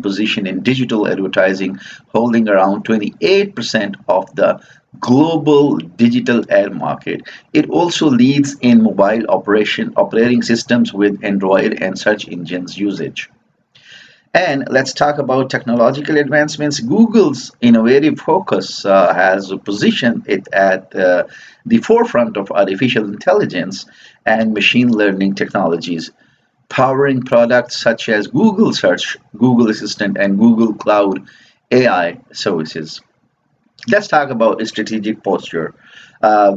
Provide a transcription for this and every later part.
position in digital advertising, holding around 28% of the global digital ad market. It also leads in mobile operating systems with Android and search engines usage. And let's talk about technological advancements. Google's innovative focus has positioned it at the forefront of artificial intelligence and machine learning technologies, powering products such as Google Search, Google Assistant, and Google Cloud AI services. Let's talk about strategic posture.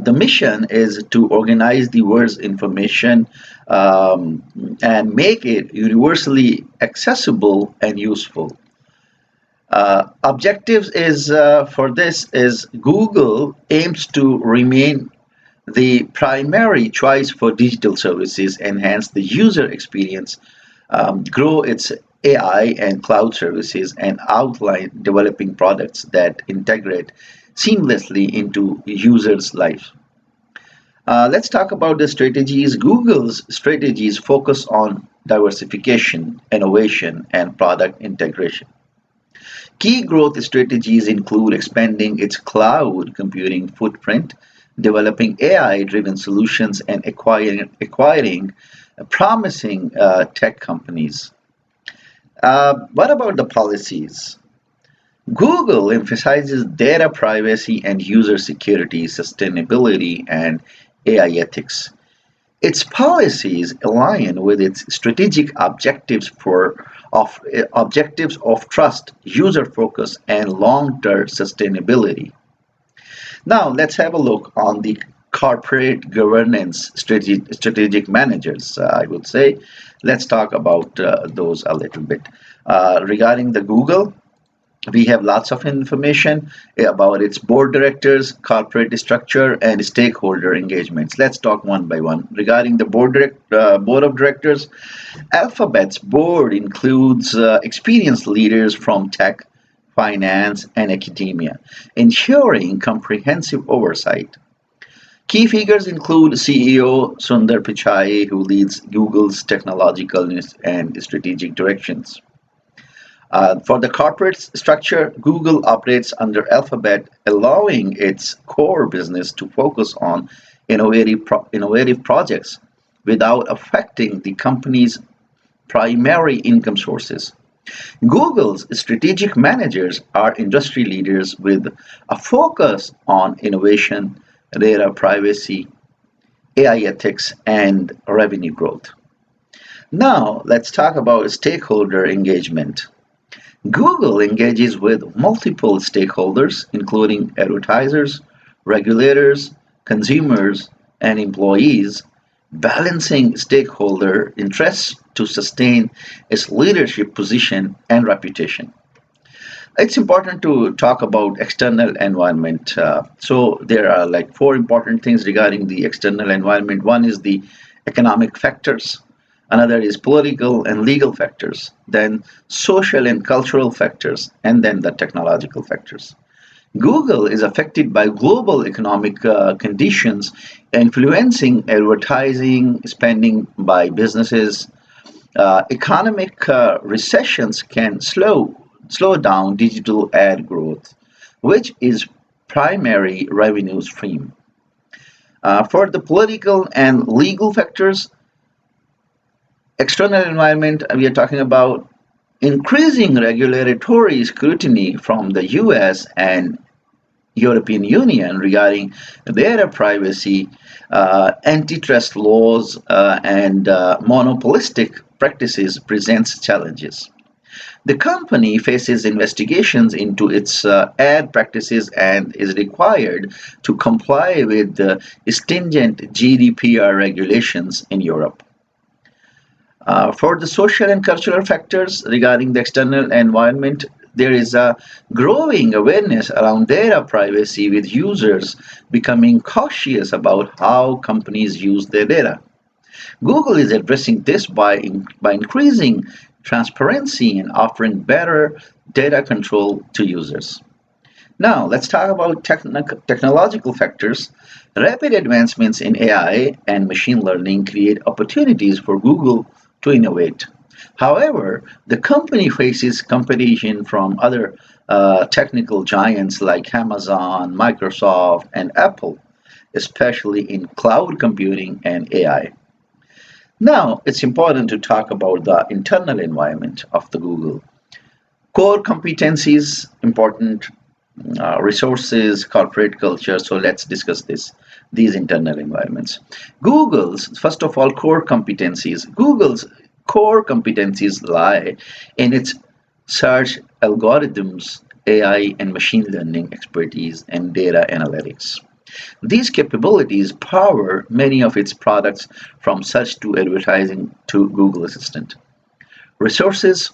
The mission is to organize the world's information and make it universally accessible and useful. Objectives is for this is Google aims to remain the primary choice for digital services, enhance the user experience, grow its AI and cloud services, and outline developing products that integrate seamlessly into users' lives. Let's talk about the strategies. Google's strategies focus on diversification, innovation, and product integration. Key growth strategies include expanding its cloud computing footprint, developing AI-driven solutions, and acquiring promising tech companies. What about the policies? Google emphasizes data privacy and user security, sustainability, and AI ethics. Its policies align with its strategic objectives of trust, user focus, and long-term sustainability. Now, let's have a look on the corporate governance strategic managers, I would say. Let's talk about those a little bit. Regarding the Google, we have lots of information about its board directors, corporate structure, and stakeholder engagements. Let's talk one by one. Regarding the board of directors, Alphabet's board includes experienced leaders from tech, finance, and academia, ensuring comprehensive oversight. Key figures include CEO Sundar Pichai, who leads Google's technological and strategic directions. For the corporate structure, Google operates under Alphabet, allowing its core business to focus on innovative projects without affecting the company's primary income sources. Google's strategic managers are industry leaders with a focus on innovation, data privacy, AI ethics, and revenue growth. Now, let's talk about stakeholder engagement. Google engages with multiple stakeholders, including advertisers, regulators, consumers, and employees, balancing stakeholder interests to sustain its leadership position and reputation. It's important to talk about external environment. So there are like four important things regarding the external environment. One is the economic factors. Another is political and legal factors, then social and cultural factors, and then the technological factors. Google is affected by global economic conditions, influencing advertising spending by businesses. Economic recessions can slow down digital ad growth, which is primary revenue stream. For the political and legal factors, external environment, we are talking about increasing regulatory scrutiny from the US and European Union regarding data privacy, antitrust laws, and monopolistic practices presents challenges. The company faces investigations into its ad practices and is required to comply with the stringent GDPR regulations in Europe. For the social and cultural factors regarding the external environment, there is a growing awareness around data privacy, with users becoming cautious about how companies use their data. Google is addressing this by increasing transparency and offering better data control to users. Now, let's talk about technological factors. Rapid advancements in AI and machine learning create opportunities for Google to innovate. However, the company faces competition from other technical giants like Amazon, Microsoft, and Apple, especially in cloud computing and AI. Now, it's important to talk about the internal environment of the Google. Core competencies, important resources, corporate culture. So let's discuss these internal environments. First of all, core competencies. Google's core competencies lie in its search algorithms, AI and machine learning expertise, and data analytics. These capabilities power many of its products from search to advertising to Google Assistant. Resources.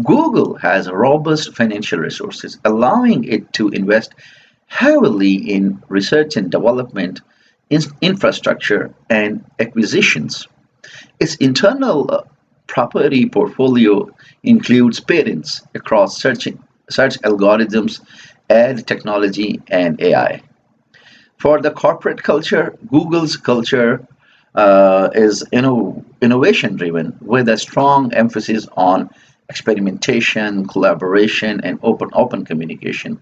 Google has robust financial resources, allowing it to invest heavily in research and development, infrastructure, and acquisitions. Its internal property portfolio includes patents across search algorithms, ad technology, and AI. For the corporate culture, Google's culture is innovation driven with a strong emphasis on experimentation, collaboration, and open communication.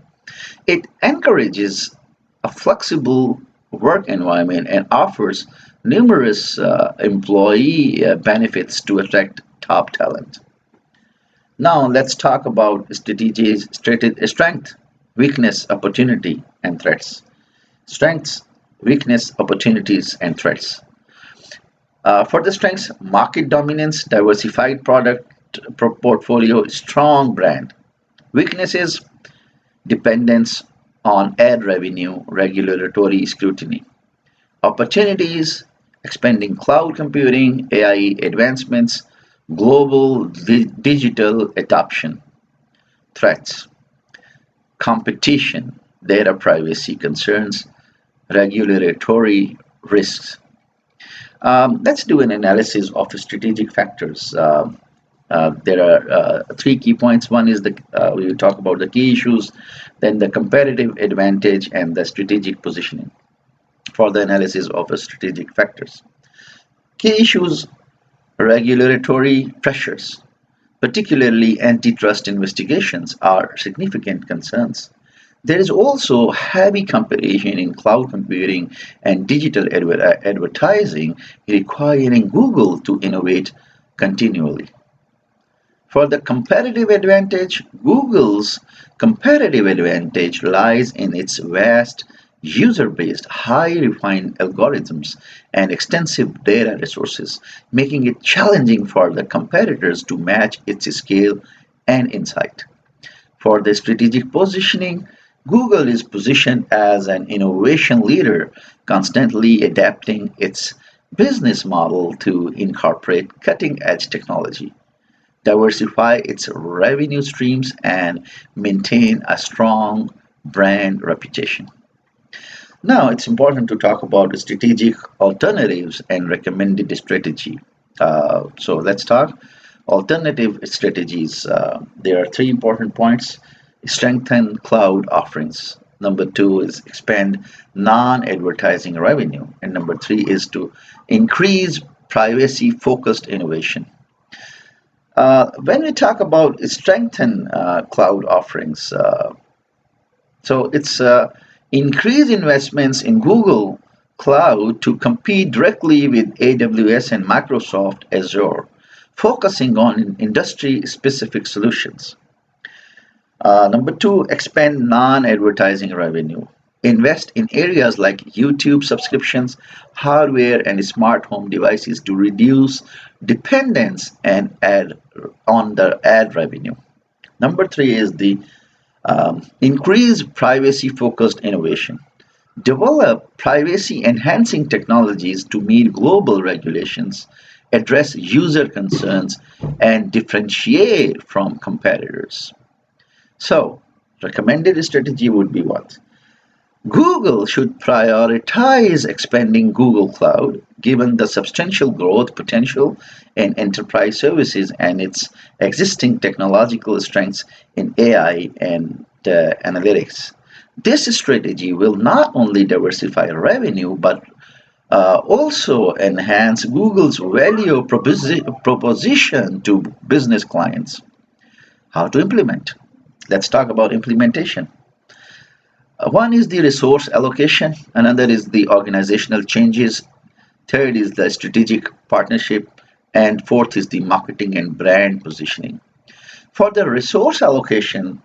It encourages a flexible work environment and offers numerous employee benefits to attract top talent. Now let's talk about strength, weakness, opportunity, and threats. Strengths, weakness, opportunities, and threats. For the strengths, market dominance, diversified product portfolio, strong brand. Weaknesses, dependence on ad revenue, regulatory scrutiny. Opportunities, expanding cloud computing, AI advancements, global digital adoption. Threats, competition, data privacy concerns, regulatory risks. Let's do an analysis of the strategic factors. There are three key points. One is we will talk about the key issues, then the competitive advantage, and the strategic positioning for the analysis of the strategic factors. Key issues: regulatory pressures, particularly antitrust investigations, are significant concerns. There is also heavy competition in cloud computing and digital advertising, requiring Google to innovate continually. For the competitive advantage, Google's competitive advantage lies in its vast user based, high refined algorithms and extensive data resources, making it challenging for the competitors to match its scale and insight. For the strategic positioning, Google is positioned as an innovation leader, constantly adapting its business model to incorporate cutting edge technology, diversify its revenue streams, and maintain a strong brand reputation. Now, it's important to talk about the strategic alternatives and recommended strategy. So let's talk alternative strategies. There are three important points: strengthen cloud offerings. Number two is expand non-advertising revenue, and number three is to increase privacy-focused innovation. When we talk about strengthen cloud offerings, so it's increase investments in Google Cloud to compete directly with AWS and Microsoft Azure, focusing on industry-specific solutions. Number two, expand non-advertising revenue. Invest in areas like YouTube subscriptions, hardware, and smart home devices to reduce dependence and add on the ad revenue. Number three is the increase privacy-focused innovation. Develop privacy-enhancing technologies to meet global regulations, address user concerns, and differentiate from competitors. So, recommended strategy would be what? Google should prioritize expanding Google Cloud given the substantial growth potential in enterprise services and its existing technological strengths in AI and analytics. This strategy will not only diversify revenue but Also enhance Google's value proposition to business clients. How to implement? Let's talk about implementation. One is the resource allocation, another is the organizational changes, third is the strategic partnership, and fourth is the marketing and brand positioning. For the resource allocation,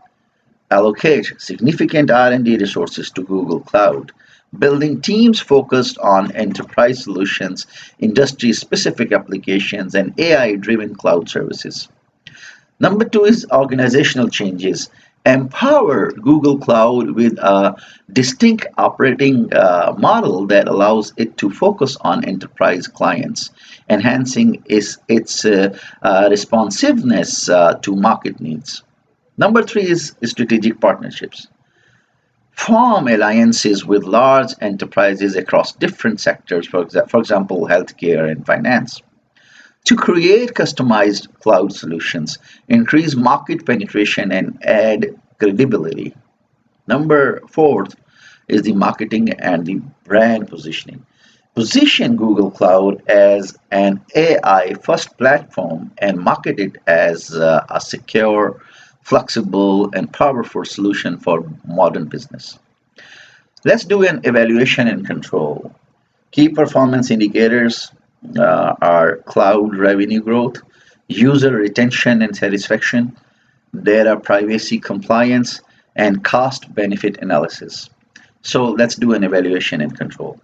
allocate significant R&D resources to Google Cloud, building teams focused on enterprise solutions, industry-specific applications, and AI-driven cloud services. Number two is organizational changes. Empower Google Cloud with a distinct operating model that allows it to focus on enterprise clients, enhancing its responsiveness to market needs. Number three is strategic partnerships. Form alliances with large enterprises across different sectors, for example, healthcare and finance, to create customized cloud solutions, increase market penetration, and add credibility. Number fourth is the marketing and the brand positioning. Position Google Cloud as an AI first platform and market it as a secure, flexible, and powerful solution for modern business. Let's do an evaluation and control. Key performance indicators are cloud revenue growth, user retention and satisfaction, data privacy compliance, and cost benefit analysis. So let's do an evaluation and control.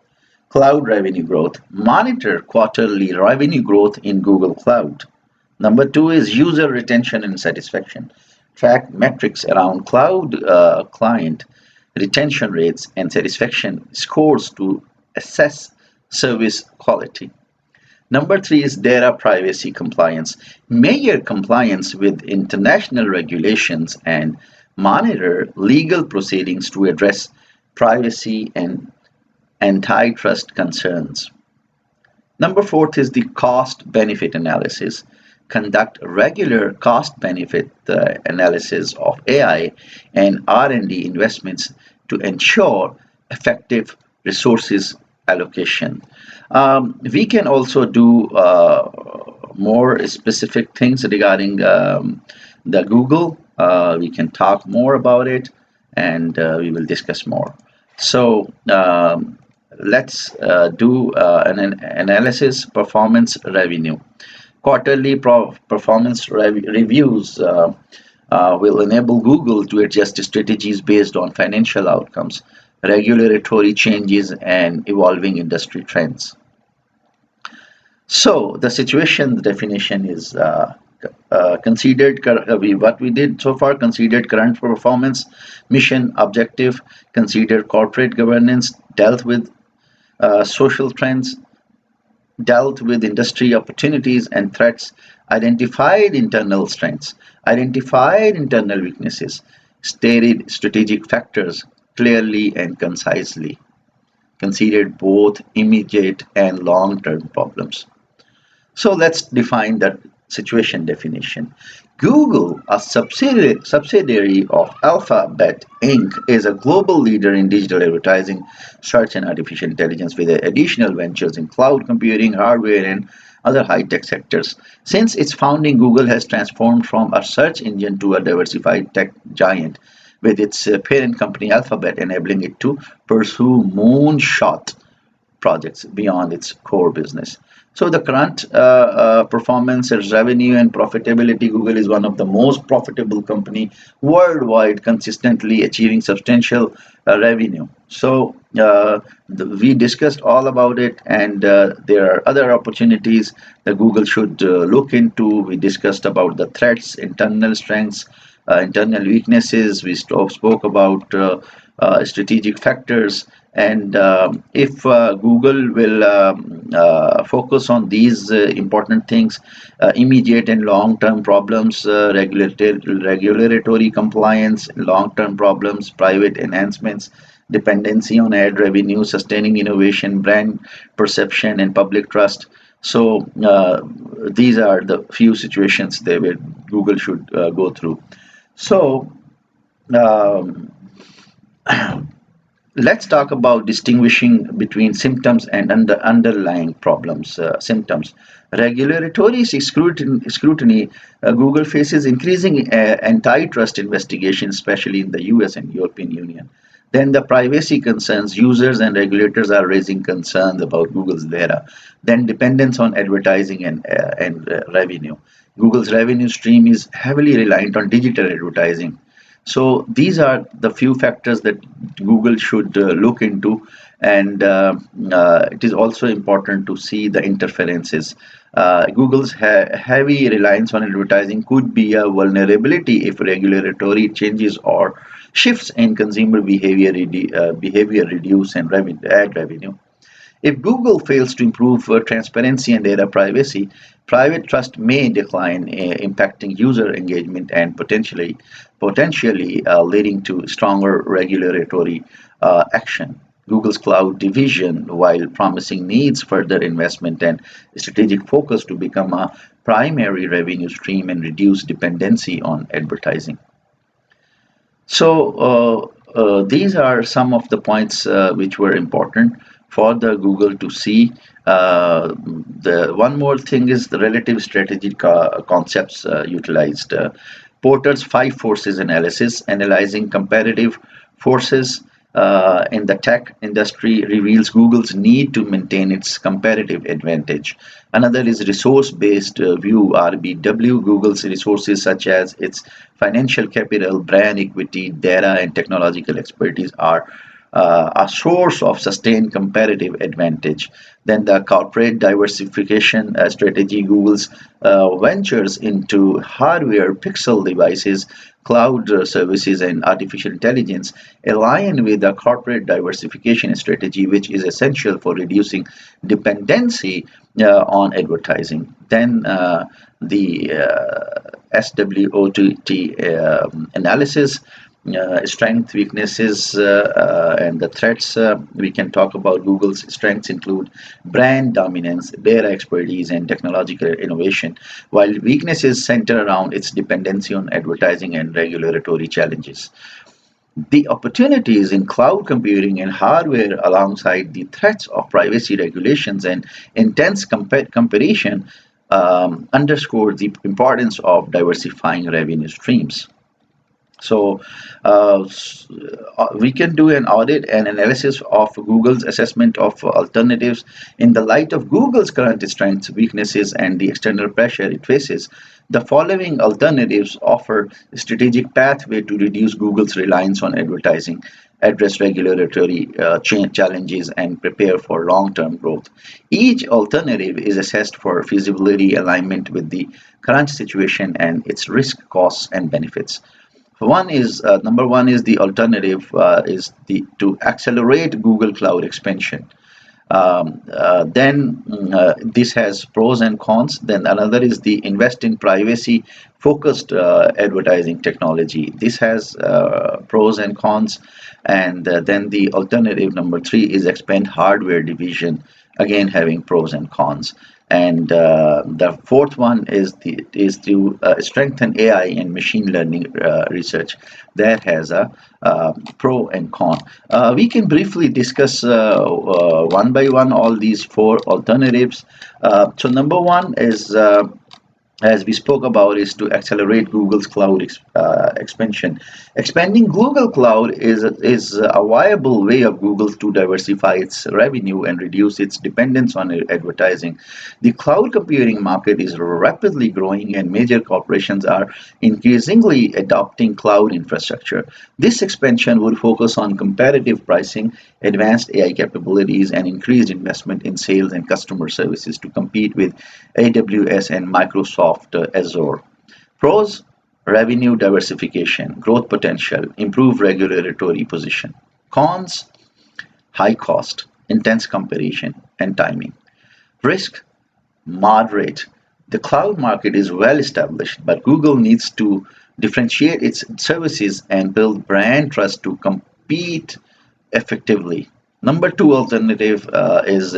Cloud revenue growth. Monitor quarterly revenue growth in Google Cloud. Number two is user retention and satisfaction. Track metrics around cloud client retention rates and satisfaction scores to assess service quality. Number three is data privacy compliance. Measure compliance with international regulations and monitor legal proceedings to address privacy and antitrust concerns. Number fourth is the cost benefit analysis. Conduct regular cost benefit analysis of AI and R&D investments to ensure effective resources allocation. We can also do more specific things regarding the Google. We can talk more about it, and we will discuss more. So let's do an analysis performance revenue. Quarterly performance reviews will enable Google to adjust strategies based on financial outcomes, regulatory changes, and evolving industry trends. So the situation definition is what we did so far: considered current performance, mission, objective, considered corporate governance, dealt with social trends, dealt with industry opportunities and threats, identified internal strengths, identified internal weaknesses, stated strategic factors clearly and concisely, considered both immediate and long-term problems. So let's define that situation definition. Google, a subsidiary of Alphabet Inc., is a global leader in digital advertising, search, and artificial intelligence with additional ventures in cloud computing, hardware, and other high-tech sectors. Since its founding, Google has transformed from a search engine to a diversified tech giant, with its parent company Alphabet enabling it to pursue moonshot projects beyond its core business. So the current performance is revenue and profitability. Google is one of the most profitable company worldwide, consistently achieving substantial revenue. So we discussed all about it, and there are other opportunities that Google should look into. We discussed about the threats, internal strengths, internal weaknesses. We spoke about strategic factors, and if Google will focus on these important things, immediate and long-term problems, regulatory compliance, long-term problems, private enhancements, dependency on ad revenue, sustaining innovation, brand perception, and public trust. So these are the few situations that where Google should go through. So Let's talk about distinguishing between symptoms and underlying problems. Symptoms. Regulatory scrutiny. Google faces increasing antitrust investigations, especially in the US and European Union. Then the privacy concerns. Users and regulators are raising concerns about Google's data. Then dependence on advertising and revenue. Google's revenue stream is heavily reliant on digital advertising. So these are the few factors that Google should look into, and it is also important to see the interferences. Google's heavy reliance on advertising could be a vulnerability if regulatory changes or shifts in consumer behavior reduce and ad revenue. If Google fails to improve transparency and data privacy, private trust may decline, impacting user engagement and potentially leading to stronger regulatory action. Google's cloud division, while promising, needs further investment and strategic focus to become a primary revenue stream and reduce dependency on advertising. So these are some of the points which were important for the Google to see. The one more thing is the relative strategic concepts utilized. Porter's five forces analysis, analyzing competitive forces in the tech industry, reveals Google's need to maintain its competitive advantage. Another is resource-based view, RBW. Google's resources such as its financial capital, brand equity, data, and technological expertise are a source of sustained competitive advantage. Then the corporate diversification strategy. Google's ventures into hardware, pixel devices, cloud services, and artificial intelligence align with the corporate diversification strategy, which is essential for reducing dependency on advertising. Then the SWOT analysis, strength, weaknesses, and the threats. We can talk about Google's strengths include brand dominance, data expertise, and technological innovation, while weaknesses center around its dependency on advertising and regulatory challenges. The opportunities in cloud computing and hardware, alongside the threats of privacy regulations and intense competition, underscore the importance of diversifying revenue streams. So we can do an audit and analysis of Google's assessment of alternatives in the light of Google's current strengths, weaknesses, and the external pressure it faces. The following alternatives offer a strategic pathway to reduce Google's reliance on advertising, address regulatory challenges, and prepare for long-term growth. Each alternative is assessed for feasibility, alignment with the current situation, and its risk, costs, and benefits. One is number one is the alternative is the to accelerate Google Cloud expansion. Then this has pros and cons. Then another is the invest in privacy focused advertising technology. This has pros and cons. And then the alternative number three is expand hardware division, again having pros and cons. And the fourth one is to strengthen AI and machine learning research. That has a pro and con. We can briefly discuss one by one all these four alternatives. So number one is, as we spoke about, is to accelerate Google's cloud expansion. Expanding Google Cloud is a viable way of Google to diversify its revenue and reduce its dependence on advertising. The cloud computing market is rapidly growing, and major corporations are increasingly adopting cloud infrastructure. This expansion would focus on competitive pricing, advanced AI capabilities, and increased investment in sales and customer services to compete with AWS and Microsoft Azure. Pros: revenue diversification, growth potential, improved regulatory position. Cons: high cost, intense competition, and timing. Risk: moderate. The cloud market is well established, but Google needs to differentiate its services and build brand trust to compete effectively. Number two alternative is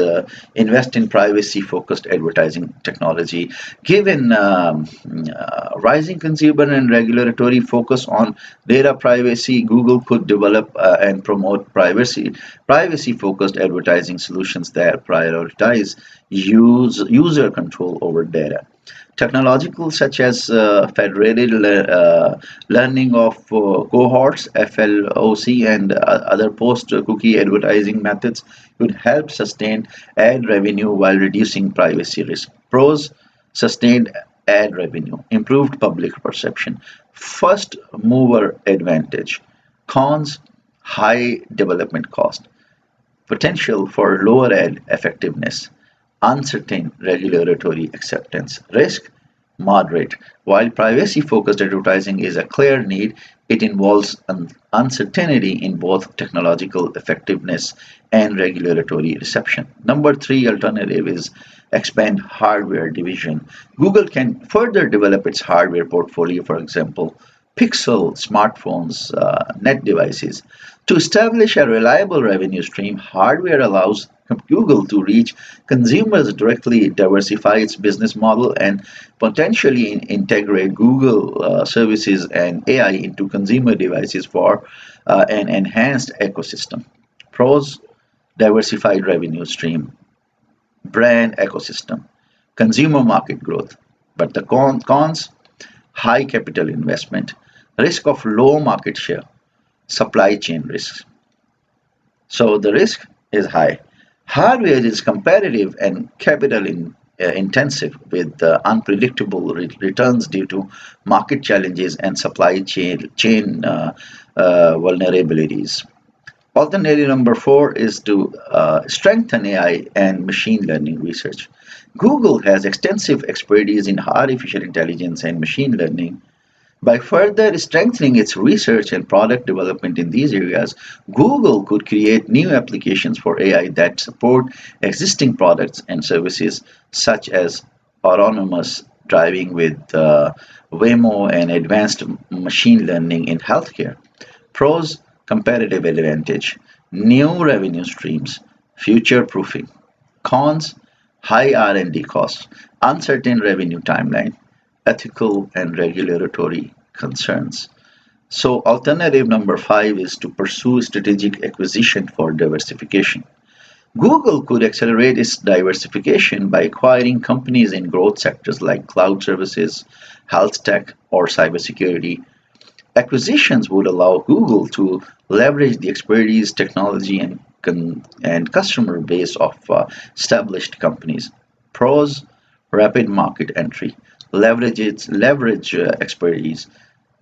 invest in privacy-focused advertising technology. Given rising consumer and regulatory focus on data privacy, Google could develop and promote privacy-focused advertising solutions that prioritize user control over data. Technological such as federated learning of cohorts, FLOC, and other post-cookie advertising methods could help sustain ad revenue while reducing privacy risk. Pros: sustained ad revenue, improved public perception, first mover advantage. Cons: high development cost, potential for lower ad effectiveness, uncertain regulatory acceptance. Risk: moderate. While privacy focused advertising is a clear need, it involves uncertainty in both technological effectiveness and regulatory reception. Number three alternative is expand hardware division. Google can further develop its hardware portfolio, for example, Pixel smartphones, net devices. To establish a reliable revenue stream, hardware allows Google to reach consumers directly, diversify its business model, and potentially integrate Google services and AI into consumer devices for an enhanced ecosystem. Pros: diversified revenue stream, brand ecosystem, consumer market growth. But the cons: high capital investment, risk of low market share, supply chain risks. So the risk is high. Hardware is competitive and intensive with unpredictable returns due to market challenges and supply chain vulnerabilities. Alternative number four is to strengthen AI and machine learning research. Google has extensive expertise in artificial intelligence and machine learning. By further strengthening its research and product development in these areas, Google could create new applications for AI that support existing products and services, such as autonomous driving with Waymo and advanced machine learning in healthcare. Pros: competitive advantage, new revenue streams, future proofing. Cons: high R&D costs, uncertain revenue timeline, ethical and regulatory concerns. So, alternative number five is to pursue strategic acquisition for diversification. Google could accelerate its diversification by acquiring companies in growth sectors like cloud services, health tech, or cybersecurity. Acquisitions would allow Google to leverage the expertise, technology, and customer base of established companies. Pros: rapid market entry, leverage expertise,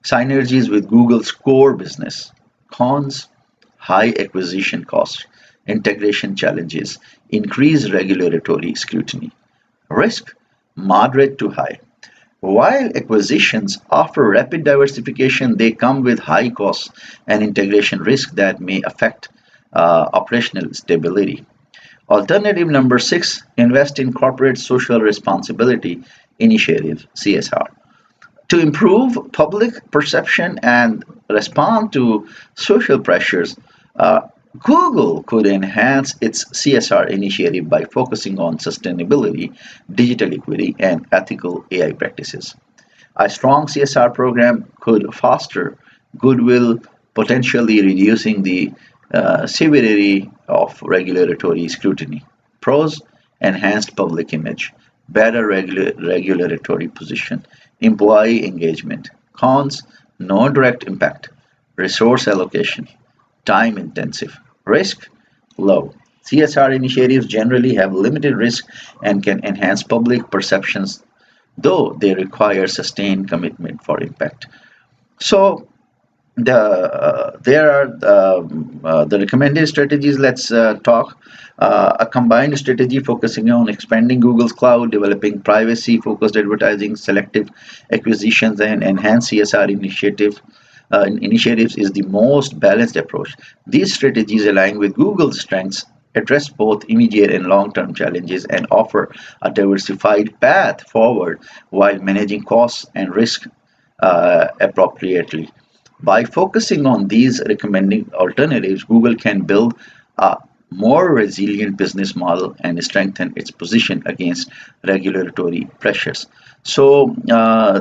synergies with Google's core business. Cons: high acquisition costs, integration challenges, increased regulatory scrutiny. Risk: moderate to high. While acquisitions offer rapid diversification, they come with high costs and integration risk that may affect operational stability. Alternative number six: invest in corporate social responsibility initiative (CSR) to improve public perception and respond to social pressures. Google could enhance its CSR initiative by focusing on sustainability, digital equity, and ethical AI practices. A strong CSR program could foster goodwill, potentially reducing the severity of regulatory scrutiny. Pros: enhanced public image, better regulatory position, employee engagement. Cons: no direct impact, resource allocation, time intensive. Risk: low. CSR initiatives generally have limited risk and can enhance public perceptions, though they require sustained commitment for impact. So, there are the recommended strategies. Let's talk. A combined strategy focusing on expanding Google's cloud, developing privacy-focused advertising, selective acquisitions, and enhanced CSR initiatives is the most balanced approach. These strategies align with Google's strengths, address both immediate and long-term challenges, and offer a diversified path forward while managing costs and risk appropriately. By focusing on these recommending alternatives, Google can build a more resilient business model and strengthen its position against regulatory pressures. So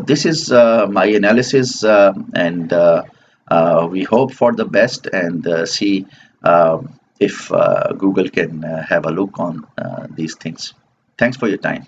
this is my analysis, and we hope for the best and see if Google can have a look on these things. Thanks for your time.